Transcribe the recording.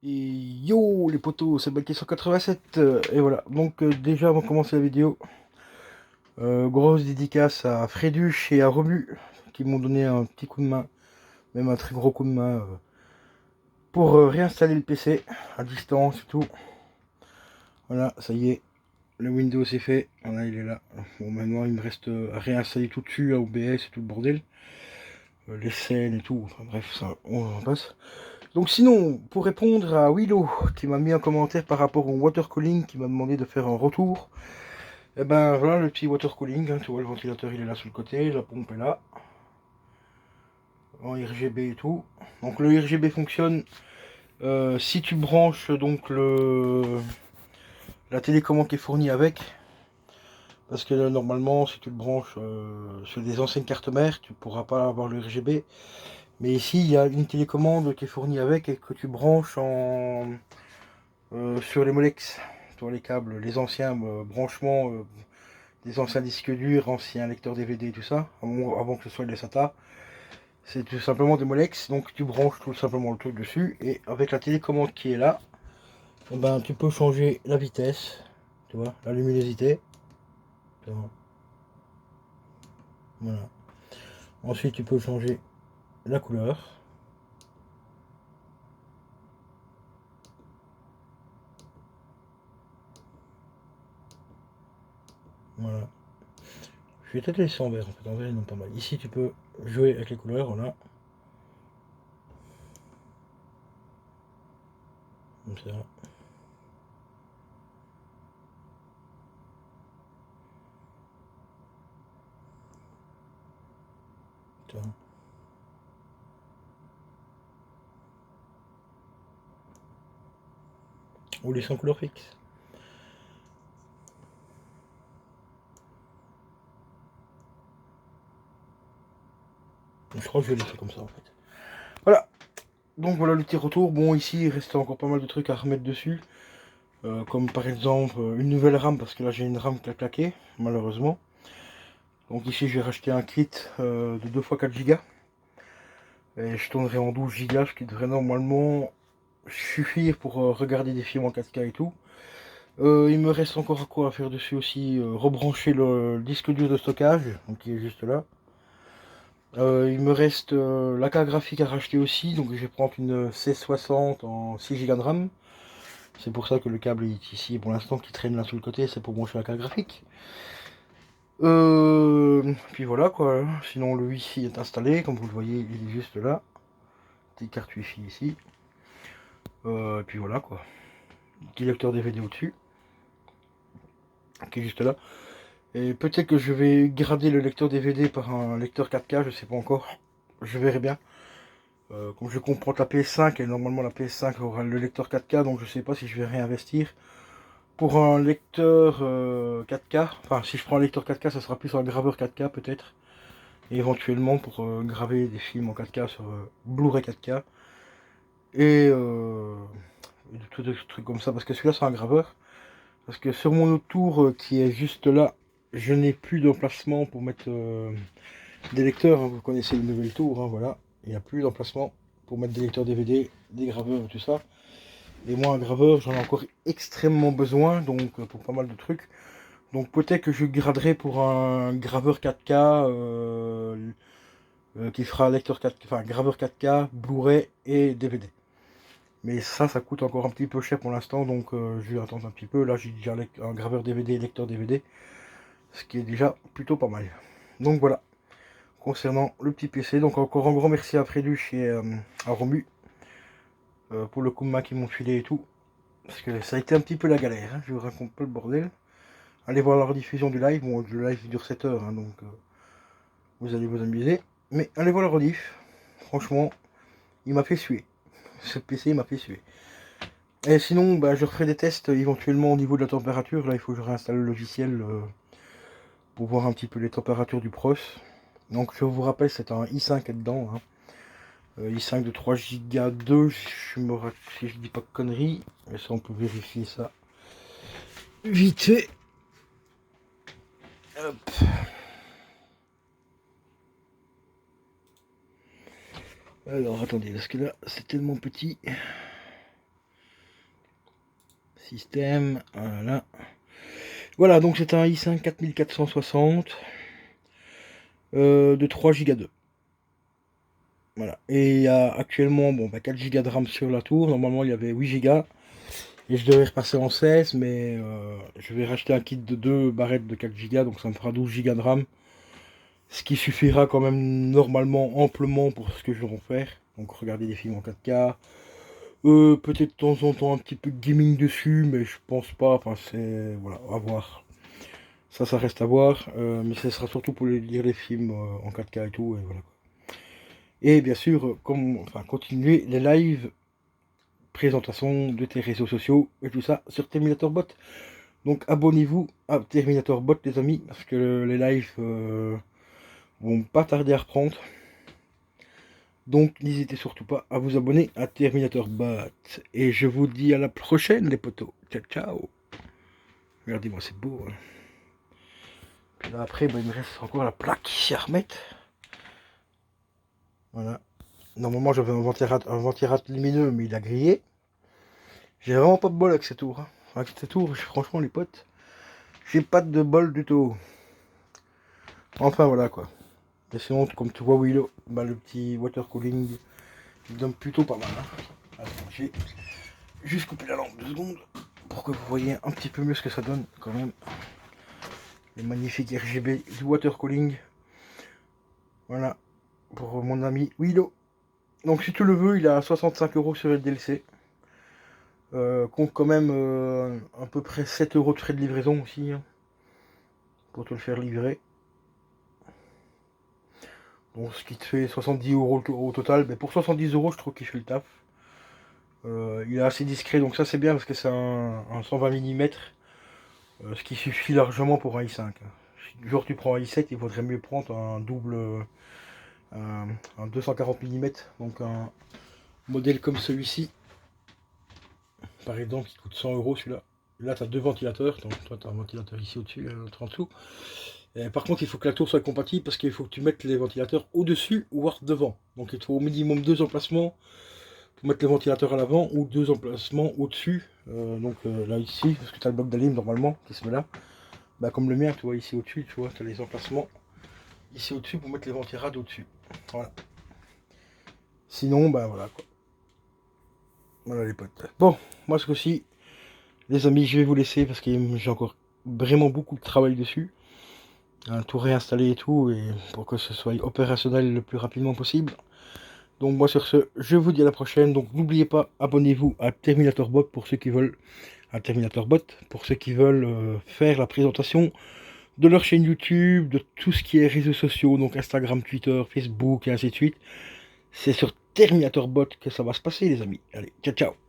Et yo les potos, c'est Baké 187 et voilà, donc déjà avant de commencer la vidéo, grosse dédicace à Fréduche et à Romu qui m'ont donné un petit coup de main, même un très gros coup de main pour réinstaller le PC à distance et tout. Voilà, ça y est, le Windows est fait, voilà il est là. Bon maintenant il me reste à réinstaller tout dessus, à OBS et tout le bordel, les scènes et tout, enfin bref ça on en passe. Donc sinon, pour répondre à Willow, qui m'a mis un commentaire par rapport au water cooling, qui m'a demandé de faire un retour, et ben voilà le petit water cooling, hein, tu vois le ventilateur il est là sur le côté, la pompe est là, en RGB et tout. Donc le RGB fonctionne si tu branches donc la télécommande qui est fournie avec, parce que normalement si tu le branches sur des anciennes cartes mères, tu pourras pas avoir le RGB. Mais ici il y a une télécommande qui est fournie avec et que tu branches sur les Molex, sur les câbles, les anciens branchements des anciens disques durs, anciens lecteurs DVD et tout ça, avant que ce soit les SATA. C'est tout simplement des Molex, donc tu branches tout simplement le truc dessus et avec la télécommande qui est là, eh ben, tu peux changer la vitesse, tu vois, la luminosité. Tu vois, voilà. Ensuite tu peux changer la couleur. Voilà. Je vais peut-être laisser en vert en fait, en vert ils n'ont pas mal. Ici tu peux jouer avec les couleurs, voilà. Comme ça. Tu vois. Ou les sans couleur fixe. Je crois que je vais laisser comme ça en fait. Voilà. Donc voilà le petit retour. Bon ici il reste encore pas mal de trucs à remettre dessus. Comme par exemple une nouvelle RAM parce que là j'ai une RAM qui a claqué malheureusement. Donc ici je vais racheter un kit de 2 x 4 Go. Et je tournerai en 12 Go, ce qui devrait normalement suffire pour regarder des films en 4K et tout. Il me reste encore quoi à faire dessus aussi, rebrancher le disque dur de stockage, donc qui est juste là. Il me reste la carte graphique à racheter aussi, donc je vais prendre une 1660 en 6 Go de RAM. C'est pour ça que le câble est ici pour l'instant qui traîne là sur le côté, c'est pour brancher la carte graphique. Puis voilà quoi, sinon le Wi-Fi est installé, comme vous le voyez, il est juste là. Petite carte Wi-Fi ici. Et puis voilà quoi. Petit lecteur DVD au-dessus, qui est juste là. Et peut-être que je vais grader le lecteur DVD par un lecteur 4K, je sais pas encore. Je verrai bien. Comme je comprends que la PS5, et normalement la PS5 aura le lecteur 4K, donc je sais pas si je vais réinvestir. Pour un lecteur 4K, enfin si je prends un lecteur 4K, ça sera plus un graveur 4K peut-être. Et éventuellement pour graver des films en 4K sur Blu-ray 4K. Et des trucs comme ça, parce que celui-là c'est un graveur. Parce que sur mon autre tour qui est juste là, je n'ai plus d'emplacement pour mettre des lecteurs. Hein, vous connaissez le nouvel tour, hein, voilà. Il n'y a plus d'emplacement pour mettre des lecteurs DVD, des graveurs, tout ça. Et moi, un graveur, j'en ai encore extrêmement besoin, donc pour pas mal de trucs. Donc peut-être que je graderai pour un graveur 4K qui fera lecteur 4K, enfin graveur 4K, Blu-ray et DVD. Mais ça coûte encore un petit peu cher pour l'instant, donc je vais attendre un petit peu. Là, j'ai déjà un graveur DVD, lecteur DVD, ce qui est déjà plutôt pas mal. Donc voilà, concernant le petit PC. Donc encore un grand merci à Fréduche et à Romu pour le coup de main qu'ils m'ont filé et tout. Parce que ça a été un petit peu la galère, hein. Je vous raconte pas le bordel. Allez voir la rediffusion du live. Bon, le live dure 7 heures, hein, donc vous allez vous amuser. Mais allez voir la rediff. Franchement, il m'a fait suer. Ce PC m'a fait suer. Et sinon, bah, je referai des tests éventuellement au niveau de la température. Là, il faut que je réinstalle le logiciel pour voir un petit peu les températures du pros. Donc, je vous rappelle, c'est un i5 dedans. Hein. i5 de 3 Go 2, si je dis pas de conneries. Et ça, on peut vérifier ça vite fait. Hop. Alors, attendez, parce que là, c'est tellement petit. Système, voilà. Voilà, donc c'est un i5 4460 de 3 Go 2. Voilà. Et il y a actuellement 4 Go de RAM sur la tour. Normalement il y avait 8 Go. Et je devais repasser en 16, mais je vais racheter un kit de 2 barrettes de 4 Go, donc ça me fera 12 Go de RAM. Ce qui suffira quand même normalement amplement pour ce que je vais en faire. Donc regarder des films en 4K. Peut-être de temps en temps un petit peu de gaming dessus, mais je pense pas. Enfin c'est... Voilà, à voir. Ça reste à voir. Mais ce sera surtout pour lire les films en 4K et tout. Et voilà. Et bien sûr, continuer les lives, présentation de tes réseaux sociaux et tout ça sur Terminator Bot. Donc abonnez-vous à Terminator Bot les amis, parce que les lives vont pas tarder à reprendre. Donc n'hésitez surtout pas à vous abonner à Terminator Bot. Et je vous dis à la prochaine les potos. Ciao ciao. Regardez-moi, c'est beau. Hein. Puis là après, il me reste encore la plaque ici à remettre. Voilà. Normalement j'avais un ventirate lumineux, mais il a grillé. J'ai vraiment pas de bol avec ces tours. Hein. Avec ces tours, franchement les potes, j'ai pas de bol du tout. Enfin voilà quoi. Et sinon, comme tu vois Willow, le petit water cooling, il donne plutôt pas mal. Hein. Alors, j'ai juste coupé la lampe 2 secondes pour que vous voyez un petit peu mieux ce que ça donne quand même. Les magnifiques RGB du water cooling. Voilà, pour mon ami Willow. Donc si tu le veux, il a 65 € sur le DLC. Compte quand même à peu près 7 € de frais de livraison aussi. Hein, pour te le faire livrer. Donc ce qui te fait 70 € au total. Mais pour 70 €, je trouve qu'il fait le taf. Il est assez discret, donc ça c'est bien parce que c'est un 120 mm. Ce qui suffit largement pour un i5. Si genre tu prends un i7, il faudrait mieux prendre un double, un 240 mm. Donc un modèle comme celui-ci. Par exemple, qui coûte 100 € celui-là. Là, tu as 2 ventilateurs. Donc toi, tu as un ventilateur ici au-dessus, l'autre en dessous. Par contre, il faut que la tour soit compatible parce qu'il faut que tu mettes les ventilateurs au-dessus ou devant. Donc il te faut au minimum 2 emplacements pour mettre les ventilateurs à l'avant ou 2 emplacements au-dessus. Là ici, parce que tu as le bloc d'alim normalement qui se met là. Comme le mien, tu vois ici au-dessus, tu vois, tu as les emplacements ici au-dessus pour mettre les ventirades au-dessus. Voilà. Sinon, voilà quoi. Voilà les potes. Bon, moi ce coup-ci, les amis, je vais vous laisser parce que j'ai encore vraiment beaucoup de travail dessus. Tout réinstaller et tout, et pour que ce soit opérationnel le plus rapidement possible. Donc moi sur ce, je vous dis à la prochaine. Donc n'oubliez pas, abonnez-vous à Terminator Bot pour ceux qui veulent faire la présentation de leur chaîne YouTube, de tout ce qui est réseaux sociaux, donc Instagram, Twitter, Facebook et ainsi de suite. C'est sur Terminator Bot que ça va se passer les amis. Allez, ciao ciao.